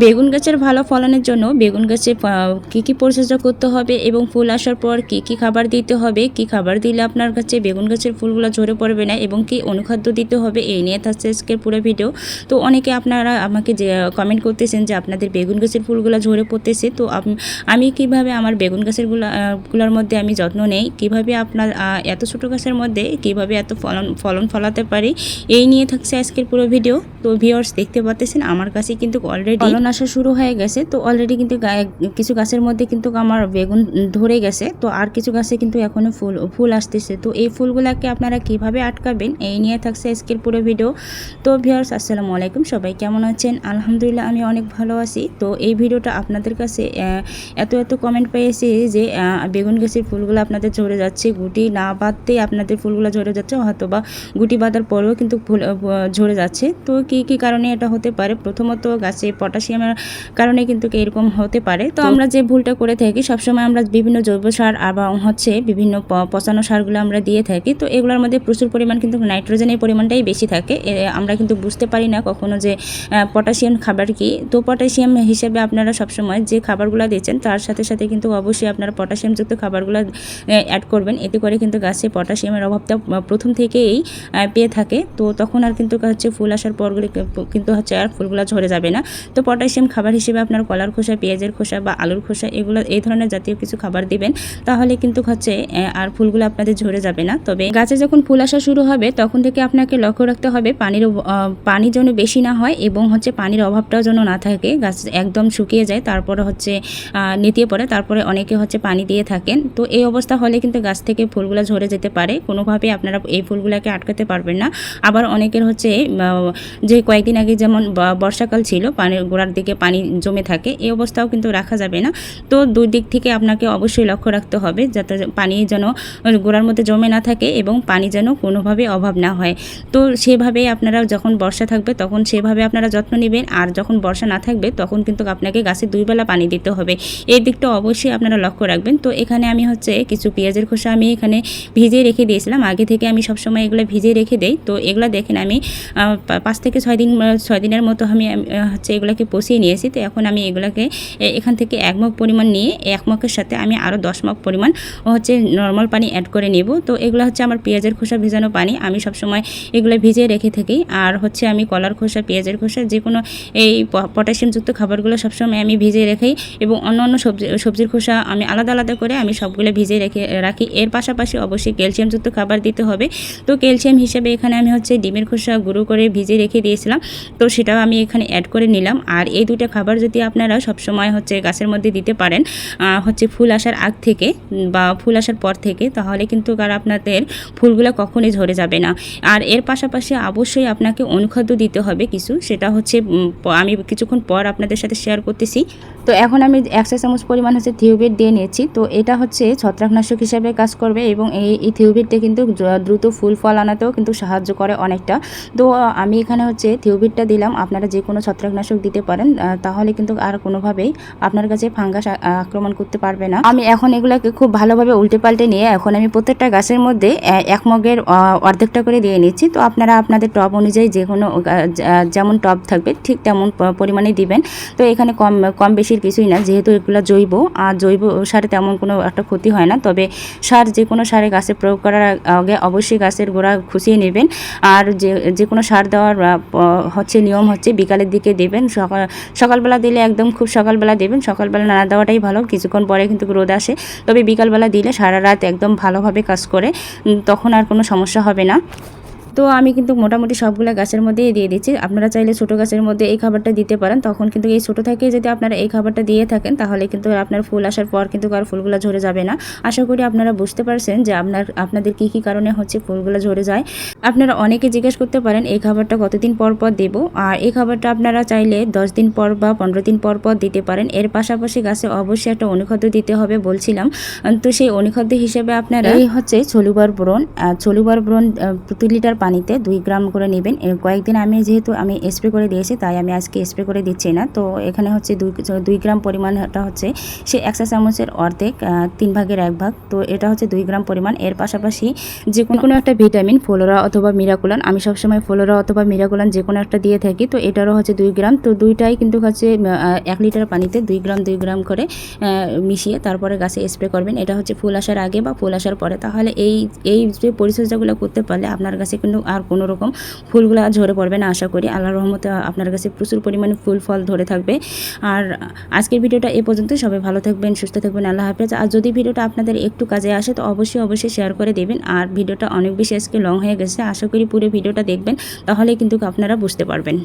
বেগুন গাছের ভালো ফলনের জন্য বেগুন গাছে কী কী পরিচর্যা করতে হবে এবং ফুল আসার পর কী কী খাবার দিতে হবে, কী খাবার দিলে আপনার কাছে বেগুন গাছের ফুলগুলো ঝরে পড়বে না এবং কী অনুখাদ্য দিতে হবে, এই নিয়ে থাকছে আজকের পুরো ভিডিও। তো অনেকে আপনারা আমাকে যে কমেন্ট করতেছেন যে আপনাদের বেগুন গাছের ফুলগুলো ঝরে পড়তেছে, তো আমি কিভাবে আমার বেগুন গাছের গুলার মধ্যে আমি যত্ন নেই, কিভাবে আপনার এত ছোটো গাছের মধ্যে কিভাবে এত ফলন ফলাতে পারি, এই নিয়ে থাকছে আজকের পুরো ভিডিও। তো ভিউয়ার্স দেখতে পাচ্ছেন আমার কাছে কিন্তু অলরেডি ফলন আসা শুরু হয়ে গেছে। তো অলরেডি কিন্তু কিছু গাছের মধ্যে কিন্তু আমার বেগুন ধরে গেছে, তো আর কিছু গাছে কিন্তু এখনো ফুল আসতেছে। তো এই ফুলগুলোকে আপনারা কিভাবে আটকাবেন, এই নিয়ে থাকছে আজকের পুরো ভিডিও। তো ভিউয়ার্স আসসালামু আলাইকুম, সবাই কেমন আছেন? আলহামদুলিল্লাহ আমি অনেক ভালো আছি। তো এই ভিডিওটা আপনাদের কাছে এত কমেন্ট পেয়েছি যে বেগুন গাছের ফুলগুলো আপনাদের ঝরে যাচ্ছে, গুটি না বাঁধতেই আপনাদের ফুলগুলো ঝরে যাচ্ছে, হয়তো বা গুটি বাঁধার পরেও কিন্তু ফুল ঝরে যাচ্ছে। তো কি কারণে এটা হতে পারে? প্রথমত গাছে পটাশিয়ামের কারণে কিন্তু এরকম হতে পারে। তো আমরা যে ভুলটা করে থাকি, সবসময় আমরা বিভিন্ন জৈব সার এবং বিভিন্ন পচানো সারগুলো আমরা দিয়ে থাকি। তো এগুলোর মধ্যে প্রচুর পরিমাণ কিন্তু নাইট্রোজেনের পরিমাণটাই বেশি থাকে। আমরা কিন্তু বুঝতে পারি না কখনো যে পটাশিয়াম খাবার কি। তো পটাশিয়াম হিসেবে আপনারা সবসময় যে খাবারগুলো দিচ্ছেন তার সাথে সাথে কিন্তু অবশ্যই আপনারা পটাশিয়ামযুক্ত খাবারগুলো অ্যাড করবেন। এতে করে কিন্তু গাছে পটাশিয়ামের অভাবটা প্রথম থেকেই পেয়ে থাকে। তো তখন আর কিন্তু ফুল আসার পরগুলি কিন্তু আর ফুলগুলো ঝরে যাবে না। তো পটাশিয়াম খাবার হিসেবে আপনার কলার খোসা, পেঁয়াজের খোসা বা আলুর খোসা, এগুলো এই ধরনের জাতীয় কিছু খাবার দিবেন, তাহলে কিন্তু আর ফুলগুলো আপনাদের ঝরে যাবে না। তবে গাছে যখন ফুল আসা শুরু হবে তখন থেকে আপনাকে লক্ষ্য রাখতে হবে পানি যেন বেশি না হয় এবং পানির অভাবটাও যেন না থাকে। গাছ একদম শুকিয়ে যায়, তারপরে নেতিয়ে পড়ে, তারপরে অনেকে পানি দিয়ে থাকেন। তো এই অবস্থা হলে কিন্তু গাছ থেকে ফুলগুলো ঝরে যেতে পারে। কোনোভাবে আপনারা এই ফুলগুলোকে আটকাতে পারবেন না। আবার অনেকের যে কয়েকদিন আগে যেমন বর্ষাকাল ছিল, পানির গোড়ার দিকে পানি জমে থাকে, এই অবস্থাও কিন্তু রাখা যাবে না। তো দুই দিক থেকে আপনাকে অবশ্যই লক্ষ্য রাখতে হবে যাতে পানি যেন গোড়ার মধ্যে জমে না থাকে এবং পানি যেন কোনোভাবে অভাব না হয়। তো সেভাবেই আপনারা যখন বর্ষা থাকবে তখন সেভাবে আপনারা যত্ন নেবেন, আর যখন বর্ষা না থাকবে তখন কিন্তু আপনাকে গাছে 2 বেলা পানি দিতে হবে। এই দিকটা অবশ্যই আপনারা লক্ষ্য রাখবেন। তো এখানে আমি কিছু পেঁয়াজের খোসা আমি এখানে ভিজিয়ে রেখে দিয়েছিলাম। আগে থেকে আমি সবসময় এগুলো ভিজিয়ে রেখে দেই। তো এগুলো দেখেন আমি 5 থেকে 6 দিনের মতো আমি এগুলোকে পচিয়ে নিয়েছি। তো এখন আমি এগুলোকে এখান থেকে 1 মগ পরিমাণ নিয়ে 1 মগের সাথে আমি আরও 10 মগ পরিমাণ নর্মাল পানি অ্যাড করে নেব। তো এগুলো আমার পেঁয়াজের খোসা ভিজানো পানি, আমি সবসময় এগুলো ভিজিয়ে রেখে থাকি। আর আমি কলার খোসা, পেঁয়াজের খোসা, যে কোনো এই পটাশিয়ামযুক্ত খাবারগুলো সবসময় আমি ভিজিয়ে রাখি এবং অন্য সবজির খোসা আমি আলাদা করে আমি সবগুলো ভিজিয়ে রাখি। এর পাশাপাশি অবশ্যই ক্যালসিয়ামযুক্ত খাবার দিতে হবে। তো ক্যালসিয়াম হিসেবে এখানে আমি ডিমের খোসা গুঁড়ো করে ভিজিয়ে রেখে দিয়েছিলাম, তো সেটাও আমি এখানে অ্যাড করে নিলাম। আর এই দুটো খাবার যদি আপনারা সবসময় গাছের মধ্যে দিতে পারেন ফুল আসার আগ থেকে বা ফুল আসার পর থেকে, তাহলে কিন্তু আপনাদের ফুলগুলো কখনোই ঝরে যাবে না। আর এর পাশাপাশি অবশ্যই আপনাকে অনুখাদ্য দিতে হবে কিছু, সেটা আমি কিছুক্ষণ পর আপনাদের সাথে শেয়ার করতেছি। তো এখন আমি 1 চা চামচ পরিমাণ থিওবেট দিয়ে নিয়েছি। তো এটা ছত্রাকনাশক হিসাবে কাজ করবে এবং এই থিওবেটটা কিন্তু দ্রুত ফুল ফল আনাতেও কিন্তু সাহায্য করে অনেকটা। তো আমি এখানে থিওবেটটা দিলাম। আপনারা যে কোনো ছত্রাকনাশক দিতে পারেন, তাহলে কিন্তু আর কোনোভাবেই আপনার কাছে ফাঙ্গাস আক্রমণ করতে পারবে না। আমি এখন এগুলোকে খুব ভালোভাবে উল্টে পাল্টে নিয়ে এখন আমি প্রত্যেকটা গাছের মধ্যে 1 মগের অর্ধেকটা করে দিয়ে নিচ্ছি। তো আপনারা আপনাদের টব অনুযায়ী যে কোনো যেমন টব থাকবে ঠিক তেমন পরিমাণে দিবেন। তো এখানে কম বেশির কিছুই না, যেহেতু এগুলো জৈব, আর জৈব সারে তেমন কোনো একটা ক্ষতি হয় না। তবে যে কোনো সারে গাছে প্রয়োগ করার আগে অবশ্যই গাছের গোড়া খুশিয়ে নেবেন। আর যে কোনো সার দেওয়ার নিয়ম বিকালের দিকে দেবেন। সকালবেলা দিলে একদম খুব সকালবেলা দেবেন, সকালবেলা না দেওয়াটাই ভালো, কিছুক্ষণ পরে কিন্তু রোদ আসে। তবে বিকালবেলা দিলে সারা রাত একদম ভালোভাবে কাজ করে, তখন আর কোনো সমস্যা হবে না। তো আমি কিন্তু মোটামুটি সবগুলো গাছের মধ্যেই দিয়ে দিচ্ছি। আপনারা চাইলে ছোটো গাছের মধ্যে এই খাবারটা দিতে পারেন, তখন কিন্তু এই ছোটো থেকে যদি আপনারা এই খাবারটা দিয়ে থাকেন তাহলে কিন্তু আপনার ফুল আসার পর কিন্তু আর ফুলগুলো ঝরে যাবে না। আশা করি আপনারা বুঝতে পারছেন যে আপনাদের কী কারণে ফুলগুলো ঝরে যায়। আপনারা অনেকে জিজ্ঞেস করতে পারেন এই খাবারটা কতদিন পর দেবো, আর এই খাবারটা আপনারা চাইলে 10 দিন পর বা 15 দিন পর দিতে পারেন। এর পাশাপাশি গাছে অবশ্যই একটা অনুখাদ্য দিতে হবে বলছিলাম। তো সেই অনুখাদ্য হিসেবে আপনারা এই ছলুবার ব্রণ প্রতি লিটার পানিতে 2 গ্রাম করে নেবেন। কয়েকদিন আমি যেহেতু আমি স্প্রে করে দিয়েছি তাই আমি আজকে স্প্রে করে দিচ্ছি না। তো এখানে হচ্ছে 2 গ্রাম পরিমাণটা হচ্ছে সে 1 চা চামচের অর্ধেক, 3 ভাগের 1 ভাগ। তো এটা হচ্ছে 2 গ্রাম পরিমাণ। এর পাশাপাশি যে কোনো একটা ভিটামিন ফ্লোরা অথবা মিরাকুলান, আমি সবসময় ফ্লোরা অথবা মিরাকুলান যে কোনো একটা দিয়ে থাকি। তো এটারও হচ্ছে 2 গ্রাম। তো দুইটাই কিন্তু হচ্ছে 1 লিটার পানিতে 2 গ্রাম করে মিশিয়ে তারপরে গাছে স্প্রে করবেন। এটা হচ্ছে ফুল আসার আগে বা ফুল আসার পরে। তাহলে এই যে পরিচর্যাগুলো করতে পারলে আপনার কাছে কিন্তু আর কোনো রকম ফুলগুলো ঝরে পড়বে না। আশা করি আল্লাহর রহমতে আপনার কাছে প্রচুর পরিমাণে ফুল ফল ধরে থাকবে। আর আজকের ভিডিওটা এ পর্যন্ত। সবাই ভালো থাকবেন, সুস্থ থাকবেন, আল্লাহ হাফেজ। আর যদি ভিডিওটা আপনাদের একটু কাজে আসে তো অবশ্যই শেয়ার করে দেবেন। আর ভিডিওটা অনেক বেশি আজকে লং হয়ে গেছে, আশা করি পুরো ভিডিওটা দেখবেন, তাহলে কিন্তু আপনারা বুঝতে পারবেন।